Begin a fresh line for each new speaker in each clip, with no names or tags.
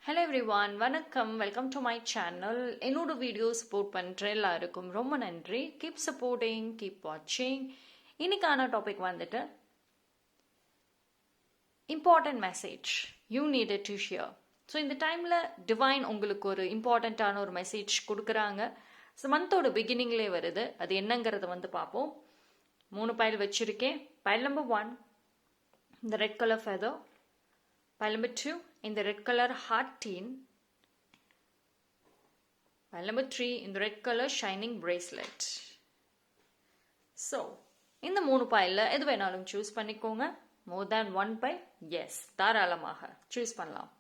Hello everyone, வணக்கம். Welcome to my channel. என்னோட video support பண்ணுற எல்லாருக்கும் ரொம்ப நன்றி. கீப் சப்போர்ட்டிங், கீப் வாட்சிங். இன்னைக்கான டாபிக் வந்துட்டு important message you needed to shear. So இந்த டைமில் டிவைன் உங்களுக்கு ஒரு இம்பார்ட்டண்ட்டான ஒரு மெசேஜ் கொடுக்குறாங்க. ஸோ மந்தோட பிகினிங்லேயே வருது. அது என்னங்கிறத வந்து பார்ப்போம். 3 பைல் வச்சுருக்கேன். பைல் நம்பர் 1, இந்த red colour feather. Pile number 2 in the red color heart teen. Pile number 3 in the red color shining bracelet. So, இந்த 3 பைல்ல எது வேணாலும் சூஸ் பண்ணிக்கோங்க. More than 1 pile? Yes, தாராளமாக சூஸ் பண்ணலாம்.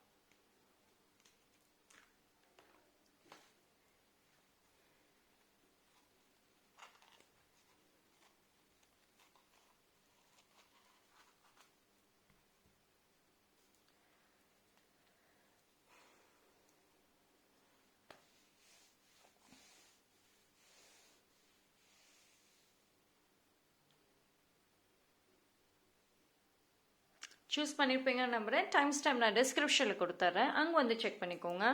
சூஸ் பண்ணியிருப்பீங்கன்னு நம்புகிறேன். டைம் நான் டிஸ்கிரிப்ஷனில் கொடுத்துட்றேன், அங்கே வந்து செக் பண்ணிக்கோங்க.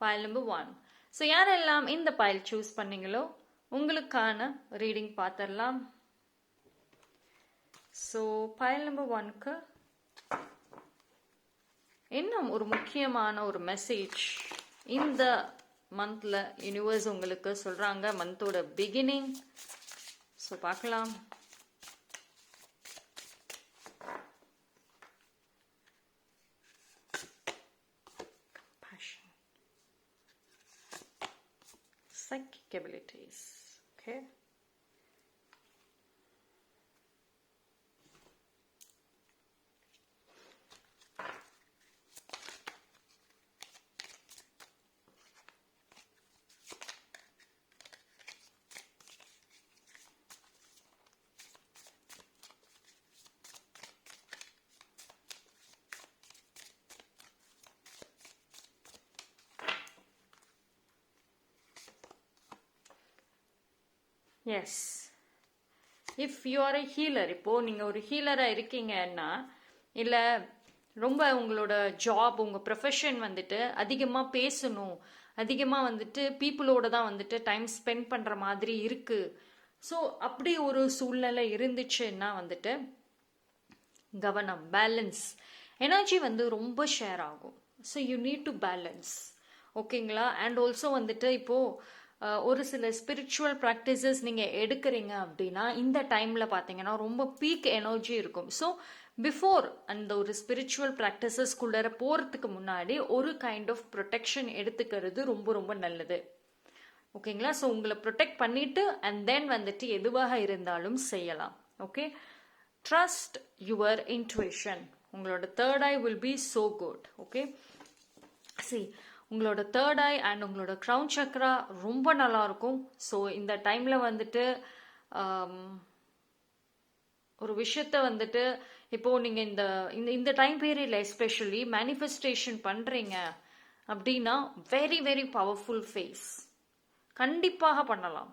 File number 1. ஸோ யாரெல்லாம் இந்த பைல் சூஸ் பண்ணீங்களோ உங்களுக்கான ரீடிங் பார்த்துடலாம். ஸோ பைல் நம்பர் 1க்கு இன்னும் ஒரு முக்கியமான ஒரு மெசேஜ் இந்த மந்தில் யூனிவர்ஸ் உங்களுக்கு சொல்கிறாங்க. மந்தோட பிகினிங். ஸோ பார்க்கலாம். Psychic abilities. Okay. Yes, if you are a healer, இப்போது நீங்கள் ஒரு ஹீலராக இருக்கீங்கன்னா, இல்லை ரொம்ப உங்களோட ஜாப், உங்கள் ப்ரொஃபஷன் வந்துட்டு அதிகமாக பேசணும், அதிகமாக வந்துட்டு பீப்புளோட தான் வந்துட்டு டைம் ஸ்பெண்ட் பண்ணுற மாதிரி இருக்குது. ஸோ அப்படி ஒரு சூழ்நிலை இருந்துச்சுன்னா வந்துட்டு கவனம், பேலன்ஸ், எனர்ஜி வந்து ரொம்ப ஷேர் ஆகும். So you need to balance. ஓகேங்களா? அண்ட் ஆல்சோ வந்துட்டு இப்போது ஒரு சில ஸ்பிரிச்சுவல் ப்ராக்டிசஸ் நீங்கள் எடுக்கிறீங்க அப்படின்னா இந்த டைமில் பார்த்தீங்கன்னா ரொம்ப பீக் எனர்ஜி இருக்கும். ஸோ பிஃபோர் அந்த ஒரு ஸ்பிரிச்சுவல் ப்ராக்டிசஸ்குள்ளே போகிறதுக்கு முன்னாடி ஒரு கைண்ட் ஆஃப் ப்ரொடெக்ஷன் எடுத்துக்கிறது ரொம்ப ரொம்ப நல்லது. ஓகேங்களா? ஸோ உங்களை ப்ரொடெக்ட் பண்ணிவிட்டு அண்ட் தென் வந்துட்டு எதுவாக இருந்தாலும் செய்யலாம். Okay, trust your intuition. உங்களோட third eye will be so good. Okay, see, உங்களோட தேர்ட் ஐ அண்ட் உங்களோட க்ரவுன் சக்ரா ரொம்ப நல்லா இருக்கும். ஸோ இந்த டைமில் வந்துட்டு ஒரு விஷயத்த வந்துட்டு இப்போது நீங்கள் இந்த இந்த டைம் பீரியடில் எஸ்பெஷலி மேனிஃபெஸ்டேஷன் பண்ணுறீங்க அப்படின்னா வெரி வெரி பவர்ஃபுல் ஃபேஸ் கண்டிப்பாக பண்ணலாம்.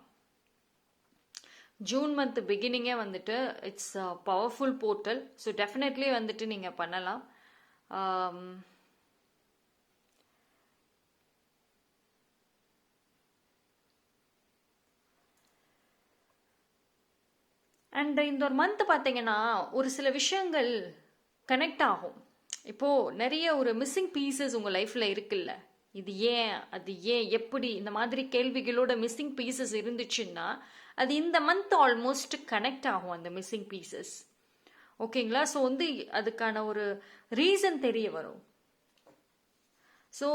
ஜூன் மந்த் பிகினிங்கே வந்துட்டு it's powerful portal. So definitely வந்துட்டு நீங்கள் பண்ணலாம். அண்ட் இந்த ஒரு மந்த் பார்த்தீங்கன்னா ஒரு சில விஷயங்கள் கனெக்ட் ஆகும். இப்போது நிறைய ஒரு மிஸ்ஸிங் பீசஸ் உங்கள் லைஃப்பில் இருக்குல்ல, இது ஏன், அது ஏன், எப்படி, இந்த மாதிரி கேள்விகளோட மிஸ்ஸிங் பீசஸ் இருந்துச்சுன்னா அது இந்த மந்த் ஆல்மோஸ்ட் கனெக்ட் ஆகும் அந்த மிஸ்ஸிங் பீசஸ். ஓகேங்களா? ஸோ வந்து அதுக்கான ஒரு ரீசன் தெரிய வரும். ஸோ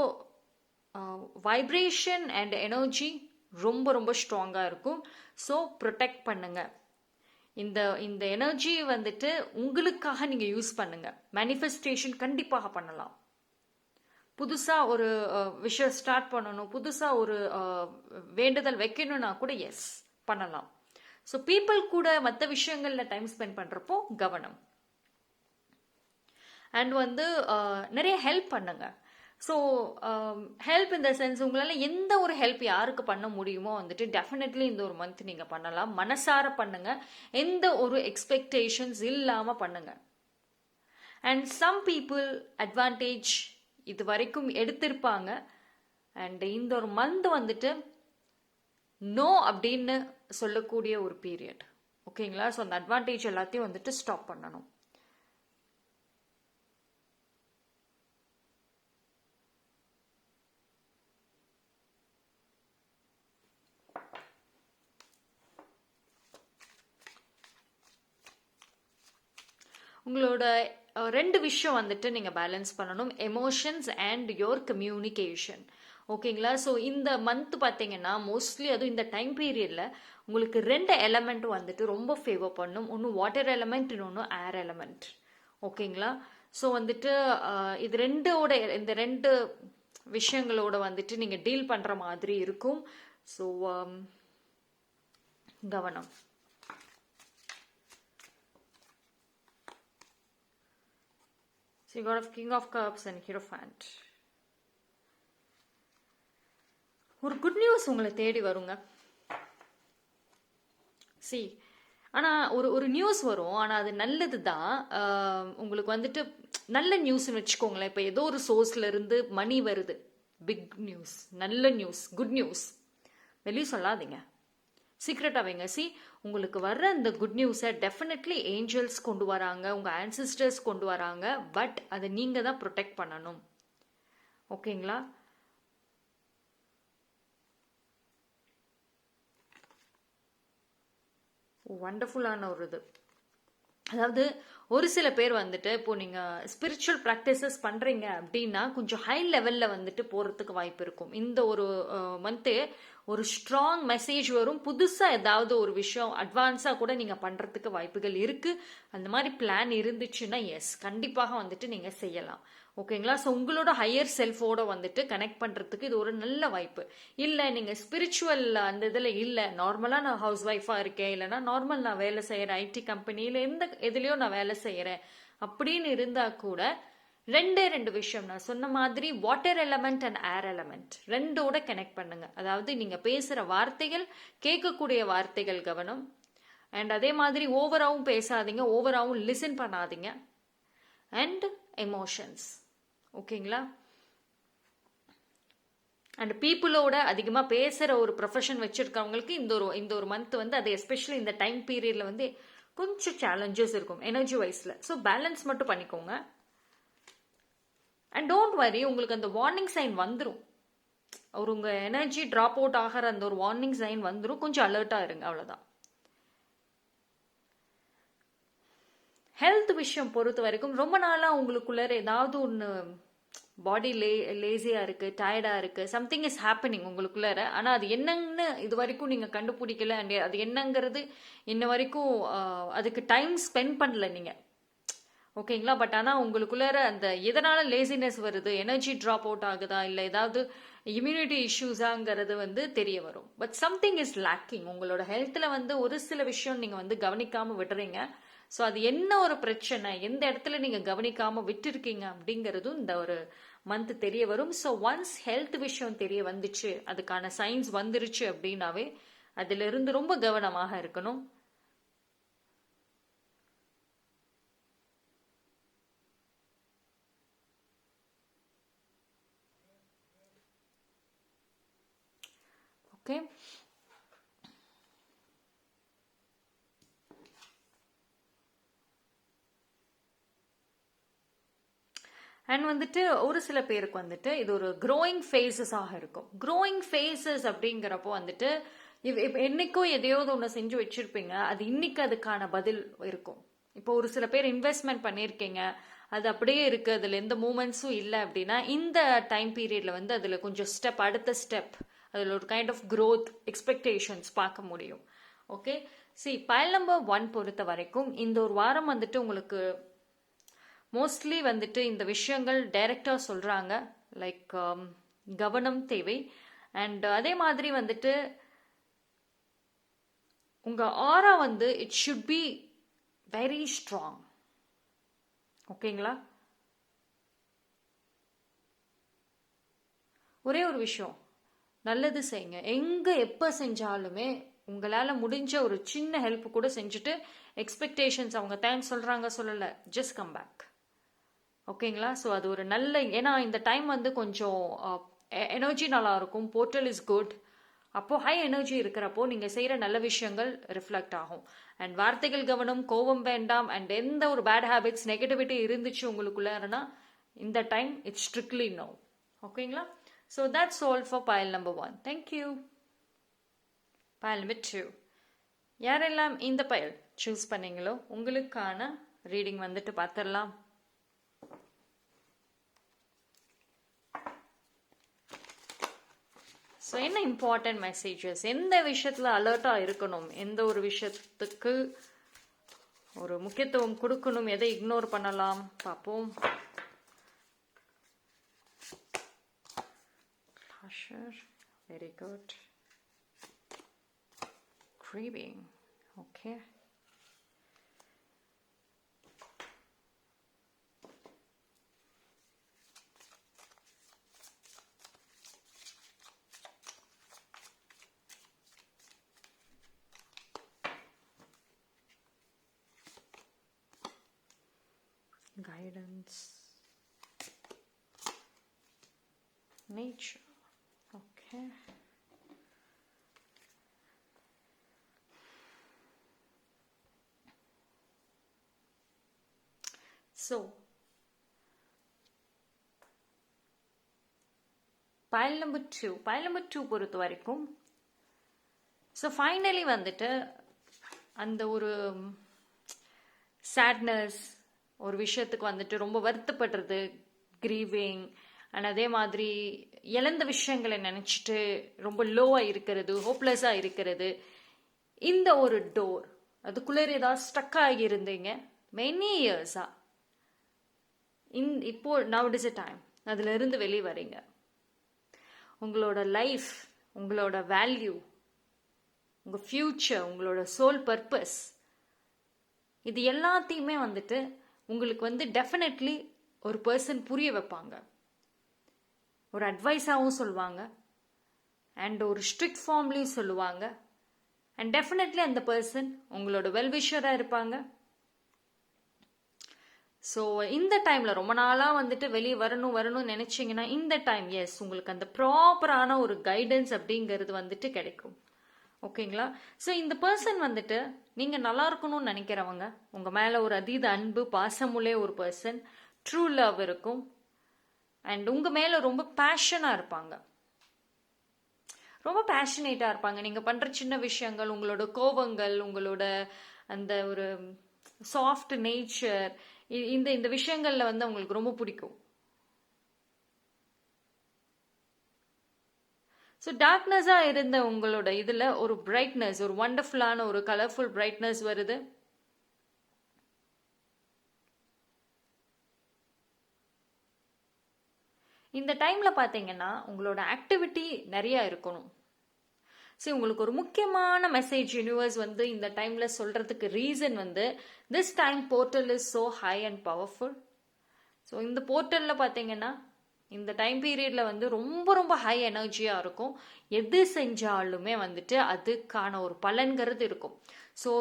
வைப்ரேஷன் அண்ட் எனர்ஜி ரொம்ப ரொம்ப ஸ்ட்ராங்காக இருக்கும். ஸோ ப்ரொடெக்ட் பண்ணுங்கள். இந்த எனர்ஜி வந்துட்டு உங்களுக்காக நீங்கள் யூஸ் பண்ணுங்க. மேனிஃபெஸ்டேஷன் கண்டிப்பாக பண்ணலாம். புதுசாக ஒரு விஷயம் ஸ்டார்ட் பண்ணணும், புதுசாக ஒரு வேண்டுதல் வைக்கணும்னா கூட எஸ் பண்ணலாம். ஸோ பீப்புள் கூட மற்ற விஷயங்களில் டைம் ஸ்பெண்ட் பண்ணுறப்போ கவனம். அண்ட் வந்து நிறைய ஹெல்ப் பண்ணுங்க. ஸோ ஹெல்ப் இந்த சென்ஸ் உங்களால் எந்த ஒரு ஹெல்ப் யாருக்கு பண்ண முடியுமோ வந்துட்டு டெஃபினெட்லி இந்த ஒரு மந்த் நீங்கள் பண்ணலாம். மனசார பண்ணுங்க, எந்த ஒரு எக்ஸ்பெக்டேஷன்ஸ் இல்லாமல் பண்ணுங்க. அண்ட் சம் பீப்புள் அட்வான்டேஜ் இது வரைக்கும் எடுத்திருப்பாங்க. அண்ட் இந்த ஒரு மந்த் வந்துட்டு நோ அப்படின்னு சொல்லக்கூடிய ஒரு பீரியட். ஓகேங்களா? ஸோ அந்த அட்வான்டேஜ் எல்லாத்தையும் வந்துட்டு ஸ்டாப் பண்ணணும். உங்களோட ரெண்டு விஷயம் வந்துட்டு நீங்கள் பேலன்ஸ் பண்ணணும், எமோஷன்ஸ் அண்ட் யோர் கம்யூனிகேஷன். ஓகேங்களா? ஸோ இந்த மந்த் பார்த்தீங்கன்னா மோஸ்ட்லி அதுவும் இந்த டைம் பீரியடில் உங்களுக்கு ரெண்டு எலமெண்ட் வந்துட்டு ரொம்ப ஃபேவர் பண்ணும். ஒன்று வாட்டர் எலமெண்ட், இன்னொன்று ஏர் எலமெண்ட். ஓகேங்களா? ஸோ வந்துட்டு இது ரெண்டோட இந்த ரெண்டு விஷயங்களோட வந்துட்டு நீங்கள் டீல் பண்ணுற மாதிரி இருக்கும். ஸோ கவனம். So you got a King of Cups and Hierophant. ஒரு குட் நியூஸ் உங்களை தேடி வருங்க. சி, ஆனால் ஒரு நியூஸ் வரும், ஆனால் அது நல்லது தான். உங்களுக்கு வந்துட்டு நல்ல நியூஸ்ன்னு வச்சுக்கோங்களேன். இப்போ ஏதோ ஒரு சோர்ஸ்ல இருந்து மணி வருது, பிக் நியூஸ், நல்ல நியூஸ், குட் நியூஸ். வெளியே சொல்லாதீங்க, சீக்ரெட்டாக வைங்க. சி, உங்களுக்கு வர்ற அந்த குட் நியூஸை டெஃபினெட்லி ஏஞ்சல்ஸ் கொண்டு வராங்க, உங்கள் ஆன்சிஸ்டர்ஸ் கொண்டு வராங்க. பட் அதை நீங்கள் தான் ப்ரொடெக்ட் பண்ணணும். ஓகேங்களா? வண்டர்ஃபுல்லான ஒரு இது. அதாவது ஒரு சில பேர் வந்துட்டு இப்போ நீங்கள் ஸ்பிரிச்சுவல் ப்ராக்டிசஸ் பண்ணுறீங்க அப்படின்னா கொஞ்சம் ஹை லெவலில் வந்துட்டு போகிறதுக்கு வாய்ப்பு இருக்கும். இந்த ஒரு மந்த்து ஒரு ஸ்ட்ராங் மெசேஜ் வரும், புதுசாக ஏதாவது ஒரு விஷயம் அட்வான்ஸாக கூட நீங்கள் பண்ணுறதுக்கு வாய்ப்புகள் இருக்குது. அந்த மாதிரி பிளான் இருந்துச்சுன்னா எஸ், கண்டிப்பாக வந்துட்டு நீங்கள் செய்யலாம். ஓகேங்களா? ஸோ உங்களோட ஹையர் செல்ஃபோட வந்துட்டு கனெக்ட் பண்ணுறதுக்கு இது ஒரு நல்ல வாய்ப்பு. இல்லை நீங்கள் ஸ்பிரிச்சுவல் அந்த இதில் இல்லை, நார்மலாக நான் ஹவுஸ் ஒய்ஃபாக இருக்கேன், இல்லைனா நார்மல் நான் வேலை செய்கிறேன், ஐடி கம்பெனியில் எந்த எதுலேயோ நான் வேலை செய்கிறேன் அப்படின்னு இருந்தால் கூட ரெண்டு விஷயம் நான் சொன்ன மாதிரி water element and air element ரெண்டோட கனெக்ட் பண்ணுங்க. அதாவது நீங்கள் பேசுகிற வார்த்தைகள், கேட்கக்கூடிய வார்த்தைகள் கவனம். அண்ட் அதே மாதிரி ஓவராகவும் பேசாதீங்க, ஓவராகவும் லிசன் பண்ணாதீங்க. And emotions. ஓகேங்களா? அண்ட் பீப்புளோட அதிகமாக பேசுகிற ஒரு ப்ரொஃபஷன் வச்சுருக்கவங்களுக்கு இந்த ஒரு மந்த் வந்து அது எஸ்பெஷலி இந்த டைம் பீரியடில் வந்து கொஞ்சம் சேலஞ்சஸ் இருக்கும் எனர்ஜி வைஸில். ஸோ பேலன்ஸ் மட்டும் பண்ணிக்கோங்க. அண்ட் டோன்ட் வரி, உங்களுக்கு அந்த வார்னிங் சைன் வந்துடும். உங்கள் எனர்ஜி ட்ராப் அவுட் ஆகிற அந்த ஒரு வார்னிங் சைன் வந்துடும். கொஞ்சம் அலர்ட்டாக இருங்க, அவ்வளோதான். ஹெல்த் விஷயம் பொறுத்த வரைக்கும் ரொம்ப நாளாக உங்களுக்குள்ள ஏதாவது ஒன்று பாடி லேசியாக இருக்குது, டயர்டாக இருக்குது, சம்திங் இஸ் ஹேப்பனிங் உங்களுக்குள்ளார. ஆனால் அது என்னன்னு இது வரைக்கும் நீங்கள் கண்டுபிடிக்கல. அண்ட் அது என்னங்கிறது இன்ன வரைக்கும் அதுக்கு டைம் ஸ்பெண்ட் பண்ணல நீங்கள். ஓகேங்களா? பட் ஆனால் உங்களுக்குள்ளார அந்த எதனால் லேசினஸ் வருது, எனர்ஜி ட்ராப் அவுட் ஆகுதா, இல்லை ஏதாவது இம்யூனிட்டி இஷ்யூஸாங்கிறது வந்து தெரிய வரும். But something is lacking. உங்களோட ஹெல்த்தில் வந்து ஒரு சில விஷயம் நீங்கள் வந்து கவனிக்காமல் விடுறீங்க. ஸோ அது என்ன ஒரு பிரச்சனை, எந்த இடத்துல நீங்கள் கவனிக்காமல் விட்டுருக்கீங்க அப்படிங்கிறதும் இந்த ஒரு மந்த் தெரிய வரும். ஸோ ஒன்ஸ் ஹெல்த் விஷயம் தெரிய வந்துச்சு, அதுக்கான சைன்ஸ் வந்துருச்சு அப்படின்னாவே அதிலிருந்து ரொம்ப கவனமாக இருக்கணும். ஓகே, அண்ட் வந்துட்டு ஒரு சில பேருக்கு வந்துட்டு இது ஒரு க்ரோயிங் ஃபேஸஸாக இருக்கும். க்ரோயிங் ஃபேஸஸ் அப்படிங்கிறப்போ வந்துட்டு என்னைக்கோ எதையாவது ஒன்று செஞ்சு வச்சிருப்பீங்க, அது இன்னைக்கு அதுக்கான பதில் இருக்கும். இப்போ ஒரு சில பேர் இன்வெஸ்ட்மெண்ட் பண்ணியிருக்கீங்க, அது அப்படியே இருக்கு, அதில் எந்த மூமெண்ட்ஸும் இல்லை அப்படின்னா இந்த டைம் பீரியட்ல வந்து அதில் கொஞ்சம் அடுத்த ஸ்டெப், அதில் ஒரு கைண்ட் ஆஃப் க்ரோத் எக்ஸ்பெக்டேஷன்ஸ் பார்க்க முடியும். ஓகே, பைல் நம்பர் 1 பொறுத்த வரைக்கும் இந்த ஒரு வாரம் வந்துட்டு உங்களுக்கு மோஸ்ட்லி வந்துட்டு இந்த விஷயங்கள் டைரக்டாக சொல்கிறாங்க. லைக் கவனம் தேவை. அண்ட் அதே மாதிரி வந்துட்டு உங்கள் ஆரா வந்து it should be very strong. ஓகேங்களா? ஒரே ஒரு விஷயம், நல்லது செய்யுங்க. எங்கே எப்போ செஞ்சாலுமே உங்களால் முடிஞ்ச ஒரு சின்ன ஹெல்ப் கூட செஞ்சுட்டு எக்ஸ்பெக்டேஷன்ஸ் அவங்க தேங்க்ஸ் சொல்கிறாங்க சொல்லலை, ஜஸ்ட் கம் பேக். ஓகேங்களா? ஸோ அது ஒரு நல்ல, ஏன்னா இந்த டைம் வந்து கொஞ்சம் எனர்ஜி நல்லா இருக்கும். Portal is good. அப்போ ஹை எனர்ஜி இருக்கிறப்போ நீங்க செய்யற நல்ல விஷயங்கள் ரிஃப்ளெக்ட் ஆகும். அண்ட் வார்த்தைகள் கவனம், கோபம் வேண்டாம். அண்ட் எந்த ஒரு பேட் ஹேபிட்ஸ், நெகட்டிவிட்டி இருந்துச்சு உங்களுக்குள்ளனா, இந்த டைம் இட்ஸ் ஸ்ட்ரிக்ட்லி நோ. ஓகேங்களா? ஸோ தட்ஸ் ஆல் ஃபார் பயல் நம்பர் 1. தேங்க்யூ. பயல் நம்பர் 2. யாரெல்லாம் இந்த பயல் சூஸ் பண்ணீங்களோ உங்களுக்கான ரீடிங் வந்துட்டு பார்த்துடலாம். ஸோ என்ன இம்பார்ட்டன்ட் மெசேஜஸ், எந்த விஷயத்தில் அலர்ட்டாக இருக்கணும், எந்த ஒரு விஷயத்துக்கு ஒரு முக்கியத்துவம் கொடுக்கணும், எதை இக்னோர் பண்ணலாம் பார்ப்போம். Very good. Grieving. Okay. Guidance. Nature. Okay. So பயல் நம்பர் 2 பொறுத்த வரைக்கும், ஸோ ஃபைனலி வந்துட்டு அந்த ஒரு சேட்னஸ், ஒரு விஷயத்துக்கு வந்துட்டு ரொம்ப வருத்தப்படுறது, கிரீவிங், அண்ட் அதே மாதிரி இழந்த விஷயங்களை நினச்சிட்டு ரொம்ப லோவாக இருக்கிறது, ஹோப்லெஸ்ஸாக இருக்கிறது, இந்த ஒரு டோர் அதுக்குள்ளே ஏதாவது ஸ்டக் ஆகி இருந்தீங்க மெனி இயர்ஸா, இப்போ now it is a time அதுல இருந்து வெளியே வரீங்க. உங்களோட லைஃப், உங்களோட வேல்யூ, உங்க ஃபியூச்சர், உங்களோட சோல் பர்பஸ், இது எல்லாத்தையுமே வந்துட்டு உங்களுக்கு வந்து டெஃபினெட்லி ஒரு பர்சன் புரிய வைப்பாங்க, ஒரு அட்வைஸாகவும் சொல்லுவாங்க, அண்ட் ஒரு ஸ்ட்ரிக்ட் ஃபார்ம்லையும் சொல்லுவாங்க. அண்ட் டெஃபினெட்லி அந்த பர்சன் உங்களோட வெல்விஷராக இருப்பாங்க. ஸோ இந்த டைமில் ரொம்ப நாளாக வந்துட்டு வெளியே வரணும்னு நினச்சிங்கன்னா இந்த டைம் எஸ் உங்களுக்கு அந்த ப்ராப்பரான ஒரு கைடன்ஸ் அப்படிங்கிறது வந்துட்டு கிடைக்கும். ஓகேங்களா? ஸோ இந்த பர்சன் வந்துட்டு நீங்கள் நல்லா இருக்கணும்னு நினைக்கிறவங்க, உங்கள் மேலே ஒரு அதீத அன்பு பாசமுள்ளே ஒரு பர்சன், ட்ரூ லவ் இருக்கும். அண்ட் உங்கள் மேலே ரொம்ப பேஷனாக இருப்பாங்க, ரொம்ப பேஷனேட்டாக இருப்பாங்க. நீங்கள் பண்ணுற சின்ன விஷயங்கள், உங்களோட கோபங்கள், உங்களோட அந்த ஒரு சாஃப்ட் நேச்சர், இந்த விஷயங்கள்ல வந்து உங்களுக்கு ரொம்ப பிடிக்கும். ஸோ டார்க்னஸாக இருந்த உங்களோட இதில் ஒரு பிரைட்னஸ், ஒரு வண்டர்ஃபுல்லான ஒரு கலர்ஃபுல் பிரைட்னஸ் வருது. இந்த டைமில் பார்த்தீங்கன்னா உங்களோட ஆக்டிவிட்டி நிறையா இருக்கணும். சரி, உங்களுக்கு ஒரு முக்கியமான மெசேஜ் யூனிவர்ஸ் வந்து இந்த டைமில் சொல்கிறதுக்கு ரீசன் வந்து this time portal is so high and powerful. So இந்த போர்ட்டலில் பார்த்தீங்கன்னா இந்த டைம் பீரியடில் வந்து ரொம்ப ரொம்ப ஹை எனர்ஜியாக இருக்கும். எது செஞ்சாலுமே வந்துட்டு அதுக்கான ஒரு பலன்கிறது இருக்கும். So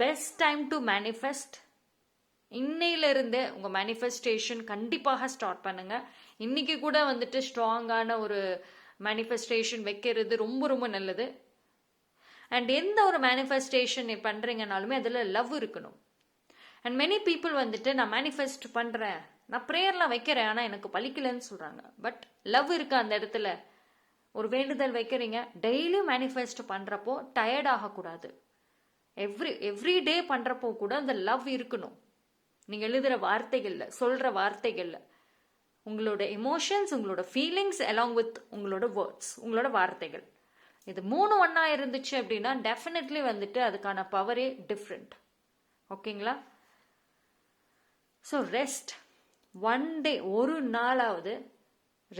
best time to manifest. இன்னையிலிருந்து உங்கள் மேனிஃபெஸ்டேஷன் கண்டிப்பாக ஸ்டார்ட் பண்ணுங்க. இன்னைக்கு கூட வந்துட்டு ஸ்ட்ராங்கான ஒரு மேனிஃபெஸ்டேஷன் வைக்கிறது ரொம்ப ரொம்ப நல்லது. அண்ட் எந்த ஒரு மேனிஃபெஸ்டேஷன் பண்ணுறீங்கனாலுமே அதில் லவ் இருக்கணும். அண்ட் மெனி பீப்புள் வந்துட்டு நான் மேனிஃபெஸ்ட் பண்ணுறேன், நான் ப்ரேயர்லாம் வைக்கிறேன், ஆனால் எனக்கு பலிக்கலைன்னு சொல்கிறாங்க. பட் லவ் இருக்கு அந்த இடத்துல. ஒரு வேண்டுதல் வைக்கிறீங்க, டெய்லியும் மேனிஃபெஸ்ட் பண்ணுறப்போ டயர்ட் ஆகக்கூடாது. எவ்ரி டே பண்ணுறப்போ கூட அந்த லவ் இருக்கணும். நீங்கள் எழுதுகிற வார்த்தைகளில், சொல்கிற வார்த்தைகளில் உங்களோட எமோஷன்ஸ், உங்களோட ஃபீலிங்ஸ் அலாங் வித் உங்களோட வேர்ட்ஸ், உங்களோட வார்த்தைகள், இது 3 ஒன்றா இருந்துச்சு அப்படின்னா டெஃபினெட்லி வந்துட்டு அதுக்கான பவரே டிஃப்ரெண்ட். ஓகேங்களா? ஸோ ரெஸ்ட், ஒன் டே, ஒரு நாளாவது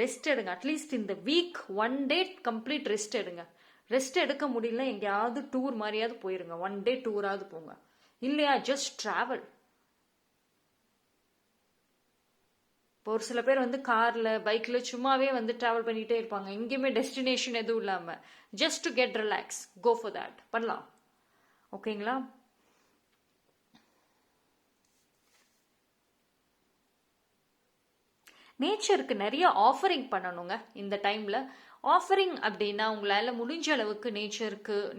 ரெஸ்ட் எடுங்க. அட்லீஸ்ட் இந்த வீக் 1 டே கம்ப்ளீட் ரெஸ்ட் எடுங்க. ரெஸ்ட் எடுக்க முடியல, எங்கேயாவது டூர் மாதிரியாவது போயிருங்க. 1 டே டூராவது போங்க. இல்லையா ஜஸ்ட் ட்ராவல். இப்போ ஒரு சில பேர் வந்து கார்ல, பைக்ல சும்மாவே வந்து டிராவல் பண்ணிட்டே இருப்பாங்க, எங்கேயுமே டெஸ்டினேஷன் எதுவும் இல்லாம. Just to get relax, go for that, பண்ணலாம். ஓகேங்களா? நேச்சருக்கு நிறைய ஆஃபரிங் பண்ணணுங்க இந்த டைமில். ஆஃபரிங் அப்படின்னா உங்களால் முடிஞ்ச அளவுக்கு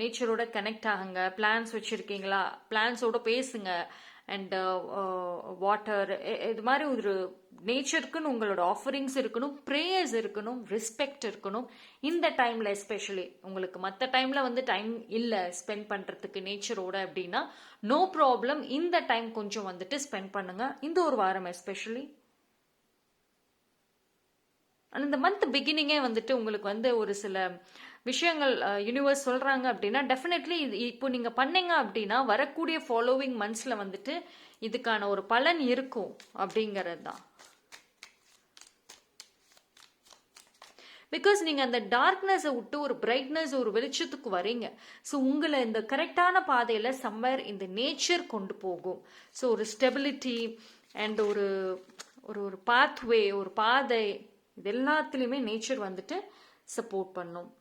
நேச்சரோட கனெக்ட் ஆகுங்க. பிளான்ஸ் வச்சுருக்கீங்களா, பிளான்ஸோட பேசுங்க. அண்ட் வாட்டர், இது மாதிரி ஒரு நேச்சருக்குன்னு உங்களோட ஆஃபரிங்ஸ் இருக்கணும், ப்ரேயர்ஸ் இருக்கணும், ரெஸ்பெக்ட் இருக்கணும் இந்த டைமில். எஸ்பெஷலி உங்களுக்கு மற்ற டைமில் வந்து டைம் இல்லை ஸ்பெண்ட் பண்ணுறதுக்கு நேச்சரோட அப்படின்னா நோ ப்ராப்ளம், இந்த டைம் கொஞ்சம் வந்துட்டு ஸ்பெண்ட் பண்ணுங்க இந்த ஒரு வாரம் எஸ்பெஷலி. இந்த மந்த் பிகினிங்கே வந்துட்டு உங்களுக்கு வந்து ஒரு சில விஷயங்கள் யூனிவர்ஸ் சொல்றாங்க அப்படின்னா டெஃபினெட்லி இப்போ நீங்க பண்ணீங்க அப்படின்னா வரக்கூடிய ஃபாலோவிங் மந்த்ஸ்ல வந்துட்டு இதுக்கான ஒரு பலன் இருக்கும் அப்படிங்கிறது தான். பிகாஸ் நீங்க அந்த டார்க்னஸை விட்டு ஒரு பிரைட்னஸ், ஒரு வெளிச்சத்துக்கு வரீங்க. ஸோ உங்களை இந்த கரெக்டான பாதையில சம்மர் இந்த நேச்சர் கொண்டு போகும். ஸோ ஒரு ஸ்டெபிலிட்டி அண்ட் ஒரு ஒரு பாத்வே, ஒரு பாதை, இது எல்லாத்துலேயுமே நேச்சர் வந்துட்டு சப்போர்ட் பண்ணும்.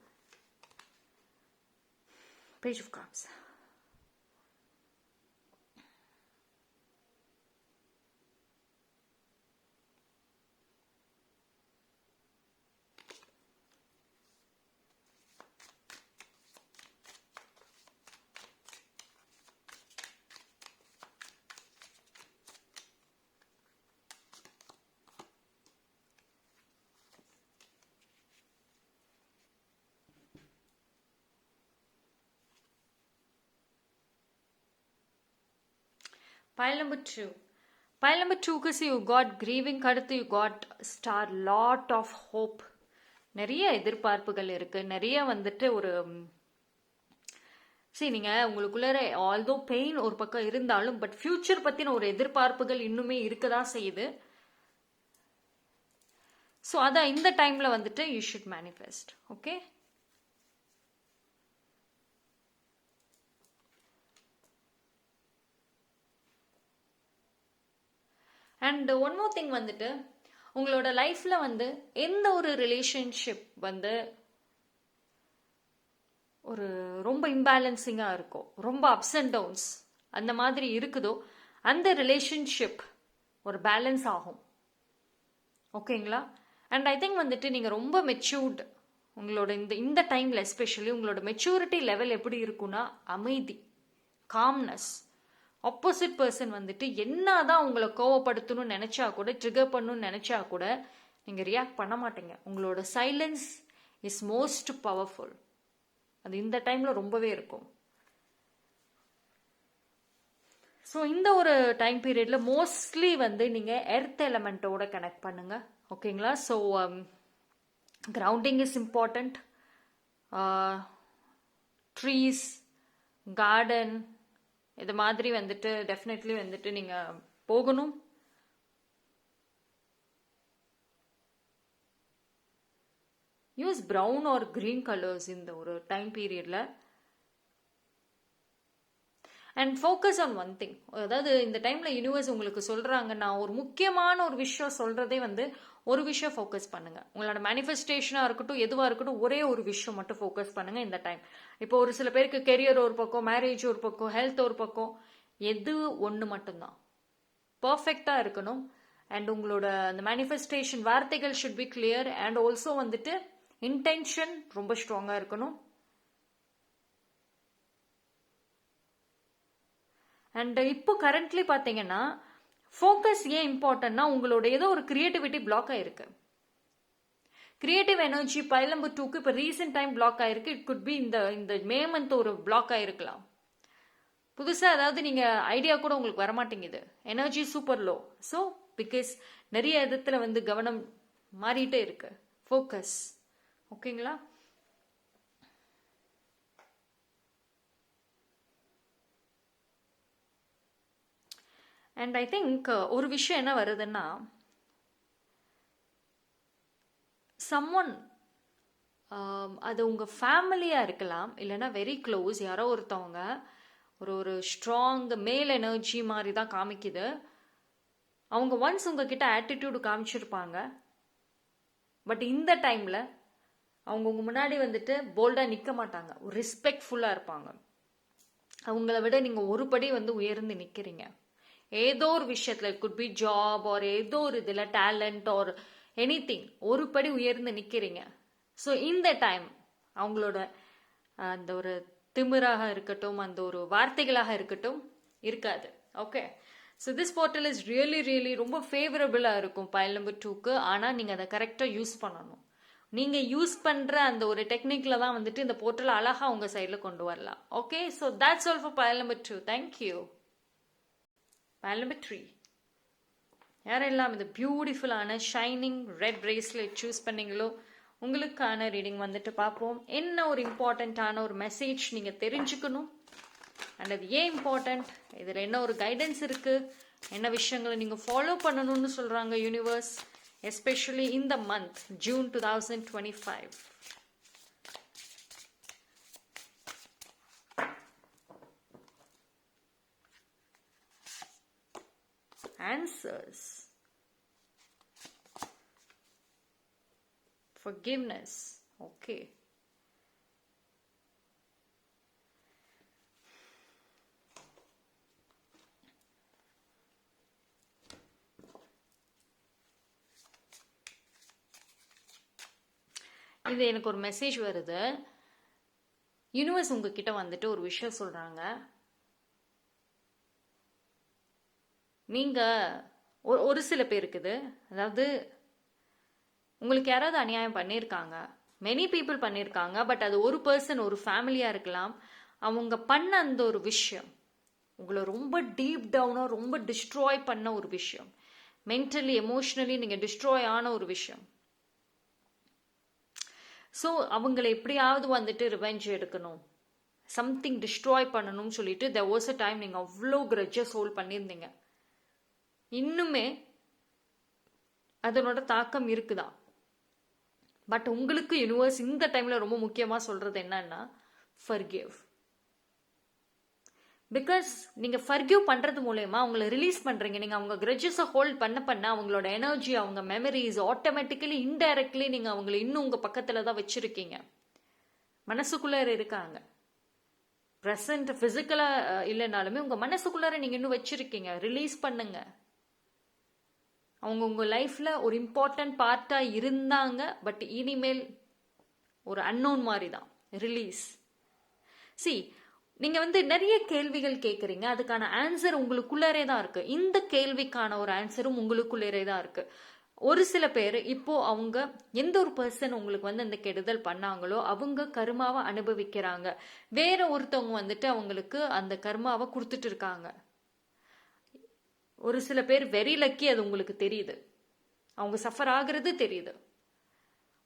Page of Cups. Pile number 2. Pile number 2க்கு you got grieving, அடுத்து you got star, lot of hope. நிறைய எதிர்பார்ப்புகள் இருக்கு, நிறைய வந்துட்டு ஒரு நீங்க உங்களுக்குள்ள ஆல்தோ பெயின் ஒரு பக்கம் இருந்தாலும் பட் ஃபியூச்சர் பத்தின ஒரு எதிர்பார்ப்புகள் இன்னுமே இருக்கதான் செய்யுது. ஸோ அதான் இந்த டைம்ல வந்துட்டு you should manifest. Okay, and one more thing வந்துட்டு உங்களோட லைஃப்ல வந்து எந்த ஒரு ரிலேஷன்ஷிப் வந்து ஒரு ரொம்ப இம்பேலன்சிங்கா இருக்கும், ரொம்ப அப்ஸ் அண்ட் டவுன்ஸ் அந்த மாதிரி இருக்குதோ அந்த ரிலேஷன்ஷிப் ஒரு பேலன்ஸ் ஆகும். ஓகேங்களா? அண்ட் ஐ திங்க் வந்துட்டு நீங்க ரொம்ப மெச்சூர்ட் உங்களோட இந்த டைம்ல எஸ்பெஷலி உங்களோட மெச்சூரிட்டி லெவல் எப்படி இருக்குன்னா அமைதி, காம்னஸ். ஆப்போசிட் பர்சன் வந்துட்டு என்னதான் உங்களை கோவப்படுத்தணும்னு நினைச்சா கூட, ட்ரிகர் பண்ணணும்னு நினைச்சா கூட நீங்க ரியாக்ட் பண்ண மாட்டீங்க. உங்களோட சைலன்ஸ் இஸ் மோஸ்ட் பவர்ஃபுல். அது இந்த டைம்ல ரொம்பவே இருக்கும். ஸோ இந்த ஒரு டைம் பீரியட்ல மோஸ்ட்லி வந்து நீங்க எர்த் எலமெண்டோட கனெக்ட் பண்ணுங்க. ஓகேங்களா? So grounding is important. Trees, garden, இது மாதிரி வந்துட்டு டெஃபினெட்லி வந்துட்டு நீங்க போகணும். Use brown R green colours இந்த ஒரு டைம் பீரியட்ல. And focus on one thing. அதாவது இந்த டைம்ல யூனிவர்ஸ் உங்களுக்கு சொல்றாங்க, நான் ஒரு முக்கியமான ஒரு விஷயம் சொல்றதே வந்து ஒரு விஷயம் ஃபோக்கஸ் பண்ணுங்க. உங்களோட மேனிஃபெஸ்டேஷனா இருக்கட்டும், எதுவா இருக்கட்டும், ஒரே ஒரு விஷயம் மட்டும் ஃபோக்கஸ் பண்ணுங்க இந்த டைம். இப்போ ஒரு சில பேருக்கு கெரியர் ஒரு பக்கம், மேரேஜ் ஒரு பக்கம், ஹெல்த் ஒரு பக்கம், எது ஒன்று மட்டும்தான் பர்ஃபெக்டா இருக்கணும். அண்ட் உங்களோட அந்த மேனிஃபெஸ்டேஷன் வார்த்தைகள் should be clear. And also வந்துட்டு இன்டென்ஷன் ரொம்ப ஸ்ட்ராங்கா இருக்கணும். அண்ட் இப்போ கரண்ட்லி பார்த்தீங்கன்னா ஃபோக்கஸ் ஏன் இம்பார்ட்டன்ட்னா உங்களோட ஏதோ ஒரு கிரியேட்டிவிட்டி பிளாக் ஆயிருக்கு. கிரியேட்டிவ் எனர்ஜி பைல் நம்பர் 2க்கு இப்போ ரீசெண்ட் டைம் பிளாக் ஆயிருக்கு. இட் குட் பி இந்த மே மந்த் ஒரு பிளாக் ஆயிருக்கலாம். புதுசாக அதாவது நீங்கள் ஐடியா கூட உங்களுக்கு வரமாட்டேங்குது. Energy super low. So because நிறைய விதத்தில் வந்து கவனம் மாறிட்டே இருக்கு. ஃபோக்கஸ். ஓகேங்களா? அண்ட் ஐ திங்க் ஒரு விஷயம் என்ன வருதுன்னா, சம்ஒன் அது உங்கள் ஃபேமிலியாக இருக்கலாம், இல்லைன்னா வெரி க்ளோஸ் யாரோ ஒருத்தவங்க ஒரு ஸ்ட்ராங் மேல் எனர்ஜி மாதிரி தான் காமிக்குது. அவங்க ஒன்ஸ் உங்ககிட்ட ஆட்டிடியூடு காமிச்சிருப்பாங்க. பட் இந்த டைமில் அவங்க உங்க முன்னாடி வந்துட்டு போல்டாக நிற்க மாட்டாங்க. ஒரு ரெஸ்பெக்ட்ஃபுல்லாக இருப்பாங்க. அவங்கள விட நீங்கள் ஒரு படி வந்து உயர்ந்து நிற்கிறீங்க. ஏதோ ஒரு விஷயத்துல, it could be job or ஏதோ ஒரு இதில் டேலண்ட் ஆர் எனிதிங் ஒரு படி உயர்ந்து நிற்கிறீங்க. ஸோ இந்த டைம் அவங்களோட அந்த ஒரு திமிராக இருக்கட்டும், அந்த ஒரு வார்த்தைகளாக இருக்கட்டும் இருக்காது. Okay, so this portal is really really ரொம்ப ஃபேவரபிளாக இருக்கும் பைல் நம்பர் 2க்கு. ஆனால் நீங்கள் அதை கரெக்டாக யூஸ் பண்ணணும். நீங்கள் யூஸ் பண்ணுற அந்த ஒரு டெக்னிக்கில் தான் வந்துட்டு இந்த போர்ட்டல் அழகாக உங்கள் சைடில் கொண்டு வரலாம். Okay, so that's all for file number 2. Thank you. File number 3 யாரெல்லாம் இந்த பியூட்டிஃபுல்லான ஷைனிங் ரெட் பிரேஸ்லெட் சூஸ் பண்ணீங்களோ உங்களுக்கான ரீடிங் வந்துட்டு பார்ப்போம். என்ன ஒரு இம்பார்ட்டண்ட்டான ஒரு மெசேஜ் நீங்கள் தெரிஞ்சுக்கணும், அண்ட் அது ஏன் இம்பார்ட்டண்ட், இதில் என்ன ஒரு கைடன்ஸ் இருக்குது, என்ன விஷயங்களை நீங்கள் ஃபாலோ பண்ணணும்னு சொல்கிறாங்க யூனிவர்ஸ், எஸ்பெஷலி இந்த month June 2025. Answers. Forgiveness. Okay. இது எனக்கு ஒரு மெசேஜ் வருது. யூனிவர்ஸ் உங்ககிட்ட வந்துட்டு ஒரு விஷயம் சொல்றாங்க. நீங்க ஒரு சில பேருக்கு இது, அதாவது உங்களுக்கு யாராவது அநியாயம் பண்ணியிருக்காங்க, மெனி பீப்புள் பண்ணியிருக்காங்க, பட் அது ஒரு பர்சன், ஒரு ஃபேமிலியா இருக்கலாம். அவங்க பண்ண அந்த ஒரு விஷயம் உங்களை ரொம்ப டீப் டவுனாக ரொம்ப டிஸ்ட்ராய் பண்ண ஒரு விஷயம், மென்டலி எமோஷ்னலி நீங்கள் டிஸ்ட்ராய் ஆன ஒரு விஷயம். ஸோ அவங்களை எப்படியாவது வந்துட்டு ரிவெஞ்ச் எடுக்கணும், சம்திங் டிஸ்ட்ராய் பண்ணணும்னு சொல்லிட்டு there was a time நீங்கள் அவ்வளோ கிரட்ஜஸ் ஹோல்ட் பண்ணியிருந்தீங்க. இன்னுமே அதனோட தாக்கம் இருக்குதா. பட் உங்களுக்கு யூனிவர்ஸ் இந்த டைம்ல ரொம்ப முக்கியமா சொல்றது என்னன்னா ஃபர்கிவ். பிகாஸ் நீங்க ஃபர்கிவ் பண்றது மூலயமா அவங்களை ரிலீஸ் பண்றீங்க. நீங்க அவங்க கிரட்ஜஸை ஹோல்ட் பண்ண அவங்களோட எனர்ஜி, அவங்க மெமரிஸ் ஆட்டோமேட்டிக்கலி இன்டைரக்ட்லி நீங்க அவங்களை இன்னும் உங்க பக்கத்துல தான் வச்சிருக்கீங்க, மனசுக்குள்ளார இருக்காங்க. ப்ரெசன்ட் பிசிக்கலா இல்லைனாலுமே உங்க மனசுக்குள்ளார நீங்க இன்னும் வச்சிருக்கீங்க. ரிலீஸ் பண்ணுங்க. அவங்க உங்கள் லைஃப்பில் ஒரு இம்பார்ட்டன்ட் பார்ட்டாக இருந்தாங்க, பட் இனிமேல் ஒரு அன்னோன் மாதிரி தான். ரிலீஸ். நீங்கள் வந்து நிறைய கேள்விகள் கேட்குறீங்க, அதுக்கான ஆன்சர் உங்களுக்குள்ளரே தான் இருக்குது. இந்த கேள்விக்கான ஒரு ஆன்சரும் உங்களுக்குள்ளரே தான் இருக்குது. ஒரு சில பேர் இப்போ அவங்க எந்த ஒரு பர்சன் உங்களுக்கு வந்து அந்த கெடுதல் பண்ணாங்களோ அவங்க கர்மாவை அனுபவிக்கிறாங்க. வேற ஒருத்தவங்க வந்துட்டு அவங்களுக்கு அந்த கர்மாவை கொடுத்துட்டு இருக்காங்க. ஒரு சில பேர் வெரி லக்கி, அது உங்களுக்கு தெரியுது, அவங்க சஃபர் ஆகுறது தெரியுது.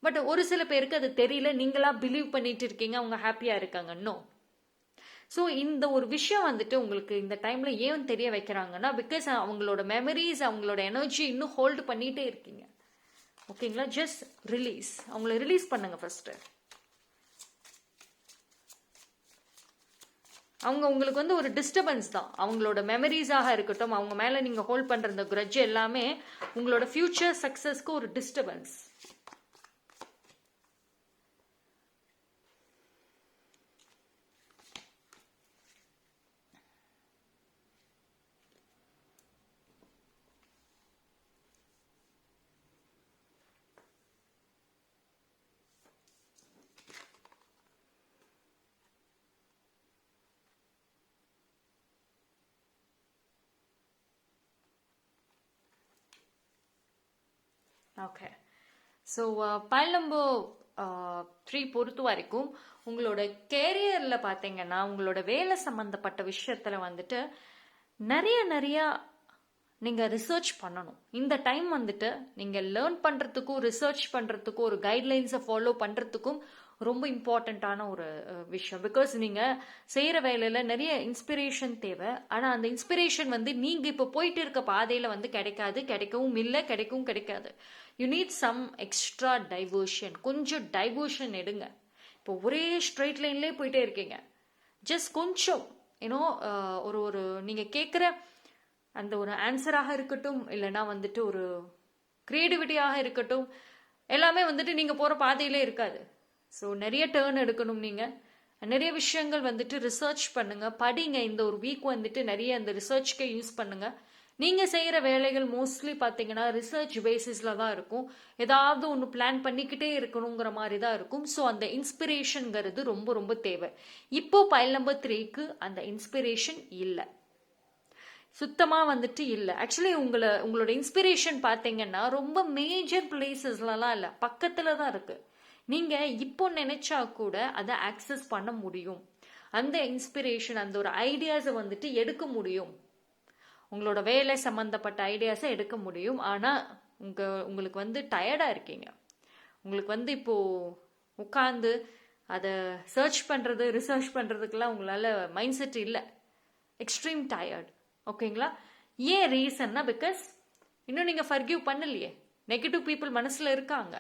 பட் ஒரு சில பேருக்கு அது தெரியல, நீங்களா பிலீவ் பண்ணிட்டு இருக்கீங்க, அவங்க ஹாப்பியா இருக்காங்க. நோ. ஸோ இந்த ஒரு விஷயம் வந்துட்டு உங்களுக்கு இந்த டைம்ல ஏன் தெரிய வைக்கிறாங்கன்னா, பிகாஸ் அவங்களோட மெமரிஸ், அவங்களோட எனர்ஜி இன்னும் ஹோல்டு பண்ணிட்டே இருக்கீங்க. ஓகேங்களா? Just release. அவங்கள ரிலீஸ் பண்ணுங்க ஃபர்ஸ்ட். அவங்க உங்களுக்கு வந்து ஒரு டிஸ்டர்பன்ஸ் தான். அவங்களோட மெமரிஸாக இருக்கட்டும், அவங்க மேலே நீங்கள் ஹோல்ட் பண்ணுற இந்த கிரட்ஜ் எல்லாமே உங்களோட ஃபியூச்சர் சக்ஸஸ்க்கு ஒரு disturbance. Okay, so file number 3 பொறுத்த வரைக்கும் உங்களோட கேரியரில் பார்த்தீங்கன்னா உங்களோட வேலை சம்மந்தப்பட்ட விஷயத்தில் வந்துட்டு நிறைய நீங்கள் ரிசர்ச் பண்ணணும். இந்த டைம் வந்துட்டு நீங்கள் லேர்ன் பண்ணுறதுக்கும் ரிசர்ச் பண்ணுறதுக்கும் ஒரு கைட்லைன்ஸை ஃபாலோ பண்ணுறதுக்கும் ரொம்ப இம்பார்ட்டண்ட்டான ஒரு விஷயம். பிகாஸ் நீங்கள் செய்கிற வேலையில் நிறைய இன்ஸ்பிரேஷன் தேவை. ஆனால் அந்த இன்ஸ்பிரேஷன் வந்து நீங்கள் இப்போ போயிட்டு இருக்க பாதையில் வந்து கிடைக்காது, கிடைக்கவும் இல்லை, கிடைக்காது. You need some extra diversion. கொஞ்சம் டைவர்ஷன் எடுங்க. இப்போ ஒரே ஸ்ட்ரெயிட் லைன்லேயே போயிட்டே இருக்கீங்க. ஜஸ்ட் கொஞ்சம் ஒரு நீங்கள் கேட்குற அந்த ஒரு ஆன்சராக இருக்கட்டும், இல்லைன்னா வந்துட்டு ஒரு கிரியேட்டிவிட்டியாக இருக்கட்டும், எல்லாமே வந்துட்டு நீங்கள் போகிற பாதையிலே இருக்காது. ஸோ நிறைய டேர்ன் எடுக்கணும். நீங்கள் நிறைய விஷயங்கள் வந்துட்டு ரிசர்ச் பண்ணுங்க, படிங்க. இந்த ஒரு வீக் வந்துட்டு நிறைய அந்த ரிசர்ச்க்கே யூஸ் பண்ணுங்க. நீங்கள் செய்கிற வேலைகள் மோஸ்ட்லி பார்த்தீங்கன்னா ரிசர்ச் பேசிஸில் தான் இருக்கும். ஏதாவது ஒன்று பிளான் பண்ணிக்கிட்டே இருக்கணுங்கிற மாதிரி தான் இருக்கும். ஸோ அந்த இன்ஸ்பிரேஷனுங்கிறது ரொம்ப ரொம்ப தேவை. இப்போ பைல் நம்பர் 3க்கு அந்த இன்ஸ்பிரேஷன் இல்லை, சுத்தமாக வந்துட்டு இல்லை. ஆக்சுவலி உங்களோட இன்ஸ்பிரேஷன் பார்த்தீங்கன்னா ரொம்ப மேஜர் பிளேசஸ்லலாம் இல்லை, பக்கத்தில் தான் இருக்குது. நீங்கள் இப்போ நினைச்சா கூட அதை ஆக்சஸ் பண்ண முடியும். அந்த இன்ஸ்பிரேஷன், அந்த ஒரு ஐடியாஸை வந்துட்டு எடுக்க முடியும். உங்களோட வேலை சம்மந்தப்பட்ட ஐடியாஸை எடுக்க முடியும். ஆனால் உங்களுக்கு வந்து டயர்டாக இருக்கீங்க. உங்களுக்கு வந்து இப்போது உட்காந்து அதை சர்ச் பண்ணுறது, ரிசர்ச் பண்ணுறதுக்கெல்லாம் உங்களால் மைண்ட் செட் இல்லை. Extreme tired. ஓகேங்களா? ஏன் ரீசன்னா, பிகாஸ் இன்னும் நீங்கள் ஃபர்கிவ் பண்ணலையே. நெகட்டிவ் பீப்புள் மனசில் இருக்காங்க.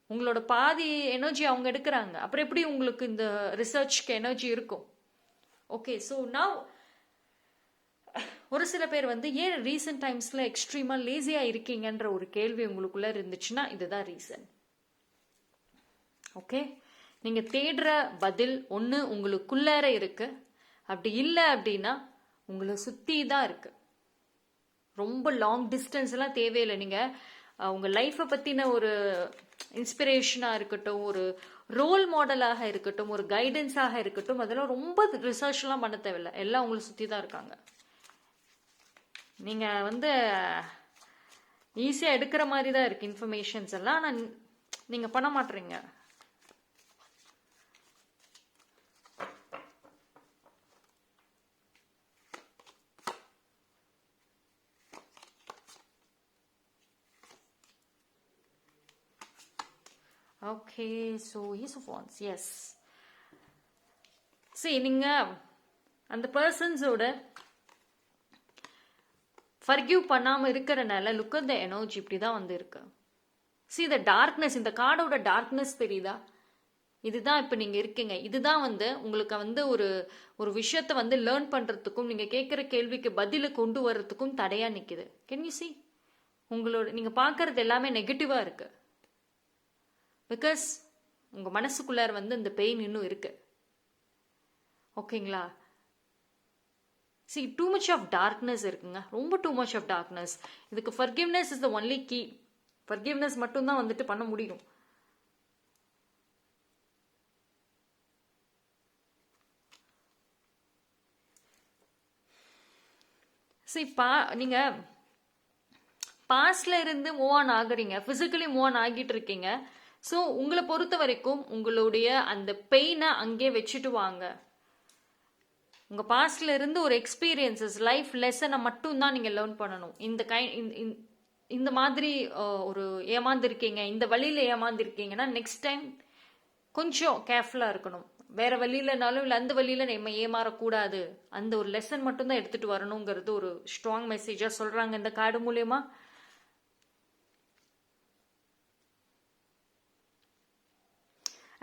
உங்களோட பாதி எனர்ஜி அவங்க எடுக்கிறாங்க. அப்புறம் எப்படி உங்களுக்கு இந்த ரிசர்ச்க்கு எனர்ஜி இருக்கும்? ஓகே, ஸோ நான் ஒரு சில பேர் வந்து ஏன் ரீசன்ட் டைம்ஸில் எக்ஸ்ட்ரீமாக லேசியாக இருக்கீங்கன்ற ஒரு கேள்வி உங்களுக்குள்ளே இருந்துச்சுன்னா இதுதான் ரீசன். ஓகே, நீங்கள் தேடுற பதில் ஒன்று உங்களுக்குள்ளார இருக்கு, அப்படி இல்லை அப்படின்னா உங்களை சுற்றி தான் இருக்கு. ரொம்ப லாங் டிஸ்டன்ஸ்லாம் தேவையில்லை. நீங்கள் உங்கள் லைஃப்பை பற்றின ஒரு இன்ஸ்பிரேஷனாக இருக்கட்டும், ஒரு ரோல் மாடலாக இருக்கட்டும், ஒரு கைடன்ஸாக இருக்கட்டும், அதெல்லாம் ரொம்ப ரிசர்ச்லாம் பண்ண தேவையில்லை. எல்லாம் உங்களை சுற்றி தான் இருக்காங்க. நீங்கள் வந்து ஈஸியாக எடுக்கிற மாதிரி தான் இருக்குது இன்ஃபர்மேஷன்ஸ் எல்லாம். ஆனால் நீங்கள் பண்ண மாட்டீங்க. Okay, so Ace of Wands, yes. சரி, நீங்கள் அந்த பர்சன்ஸோட ஃபர்கிவ் பண்ணாமல் இருக்கிறனால லுக் அட் த எனர்ஜி இப்படி தான் வந்து இருக்கு. சி த டார்க்னஸ், இந்த கார்டோட டார்க்னஸ் தெரியுதா? இதுதான் இப்போ நீங்கள் இருக்கீங்க. இதுதான் வந்து உங்களுக்கு வந்து ஒரு விஷயத்தை வந்து லேர்ன் பண்ணுறதுக்கும் நீங்கள் கேட்குற கேள்விக்கு பதிலை கொண்டு வர்றதுக்கும் தடையாக நிற்குது. Can you see? நீங்கள் பார்க்கறது எல்லாமே நெகட்டிவாக இருக்கு. பிகாஸ் உங்கள் மனசுக்குள்ளார வந்து இந்த பெயின் இன்னும் இருக்கு. ஓகேங்களா? See, too much of darkness இருக்குங்க. ரொம்ப too much of darkness. இதுக்கு forgiveness is the only key. forgiveness மட்டும்தான் வந்துட்டு பண்ண முடியும். See, நீங்க பாஸ்ட்ல இருந்து மூவ் ஆன் ஆகுறீங்க, பிசிக்கலி மூவ் ஆன் ஆகிட்டு இருக்கீங்க. ஸோ உங்களை பொறுத்த வரைக்கும் உங்களுடைய அந்த பெயினை அங்கே வச்சுட்டு வாங்க. உங்கள் பாஸ்ட்ல இருந்து ஒரு எக்ஸ்பீரியன்சஸ், லைஃப் லெசனை மட்டும்தான் நீங்கள் லேர்ன் பண்ணணும். இந்த மாதிரி ஒரு ஏமாந்துருக்கீங்க, இந்த வழியில் ஏமாந்துருக்கீங்கன்னா நெக்ஸ்ட் டைம் கொஞ்சம் கேர்ஃபுல்லாக இருக்கணும். வேற வழியிலனாலும் இல்லை அந்த வழியில் நம்ம ஏமாறக்கூடாது. அந்த ஒரு லெசன் மட்டும்தான் எடுத்துகிட்டு வரணுங்கிறது ஒரு ஸ்ட்ராங் மெசேஜாக சொல்கிறாங்க இந்த கார்டு மூலயமா.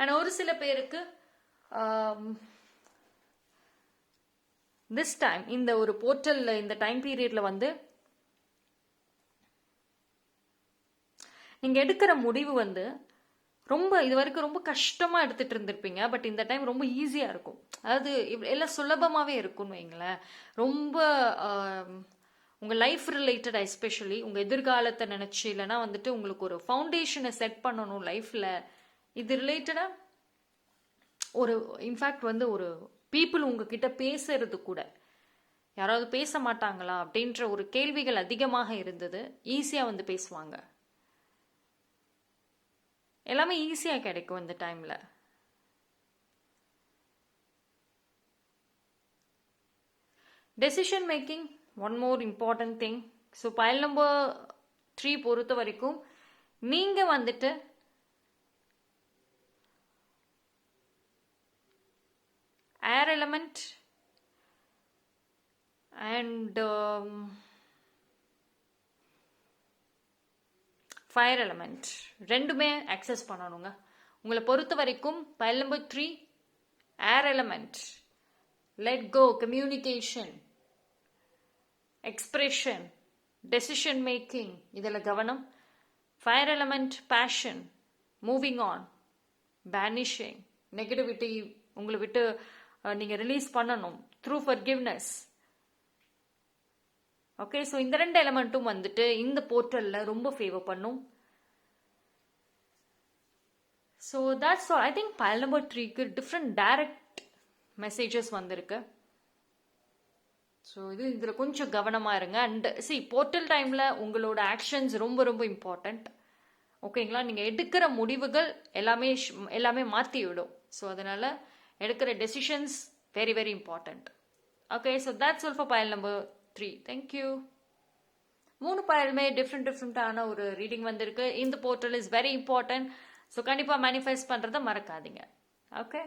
ஆனால் ஒரு சில பேருக்கு திஸ் டைம் இந்த ஒரு போர்ட்டல்ல, இந்த டைம் பீரியட்ல வந்து நீங்க எடுக்கிற முடிவு வந்து ரொம்ப இது வரைக்கும் ரொம்ப கஷ்டமா எடுத்துட்டு இருந்திருப்பீங்க. பட் இந்த டைம் ரொம்ப ஈஸியா இருக்கும். அதாவது எல்லாம் சுலபமாவே இருக்கும்னு வைங்களேன். ரொம்ப உங்க லைஃப் ரிலேட்டட், எஸ்பெஷலி உங்க எதிர்காலத்தை நினைச்சு, இல்லைன்னா வந்துட்டு உங்களுக்கு ஒரு ஃபவுண்டேஷனை செட் பண்ணணும் லைஃப்ல, இது ரிலேட்டடா ஒரு இன்ஃபேக்ட் வந்து ஒரு பீப்புள் உங்ககிட்ட பேசுறது கூட யாராவது பேச மாட்டாங்களா அப்படின்ற ஒரு கேள்விகள் அதிகமாக இருந்தது. ஈஸியாக வந்து பேசுவாங்க. எல்லாமே ஈஸியாக கிடைக்கும் இந்த டைமில். Decision making, one more important thing. So file number 3 பொறுத்த வரைக்கும் நீங்கள் வந்துட்டு air element and fire element ரெண்டுமே access பண்ணணுங்க. உங்களை பொறுத்த வரைக்கும் pile number 3 air element, let go, communication, expression, decision making, இதில் கவனம். fire element, passion, moving on, banishing, negativity உங்களை விட்டு நீங்கள் ரிலீஸ் பண்ணணும் த்ரூ ஃபர்கிவ்னஸ். ஓகே, ஸோ இந்த 2 எலமெண்ட்டும் வந்துட்டு இந்த போர்ட்டலில் ரொம்ப ஃபேவர் பண்ணும். So that's all. I think file number 3க்கு டிஃப்ரெண்ட் டைரக்ட் மெசேஜஸ் வந்திருக்கு. ஸோ இதில் கொஞ்சம் கவனமாக இருங்க. அண்ட் போர்ட்டல் டைமில் உங்களோட ஆக்ஷன்ஸ் ரொம்ப ரொம்ப இம்பார்ட்டண்ட். ஓகேங்களா? நீங்கள் எடுக்கிற முடிவுகள் எல்லாமே மாற்றி விடும். ஸோ அதனால் எடுக்கிற decisions very very important. Okay, so that's all for file number 3. Thank you. 3 பைலுமே டிஃப்ரெண்டான ஒரு ரீடிங் வந்திருக்கு. இந்த portal is very important. So கண்டிப்பாக மேனிஃபெஸ்ட் பண்ணுறதை மறக்காதீங்க. ஓகே.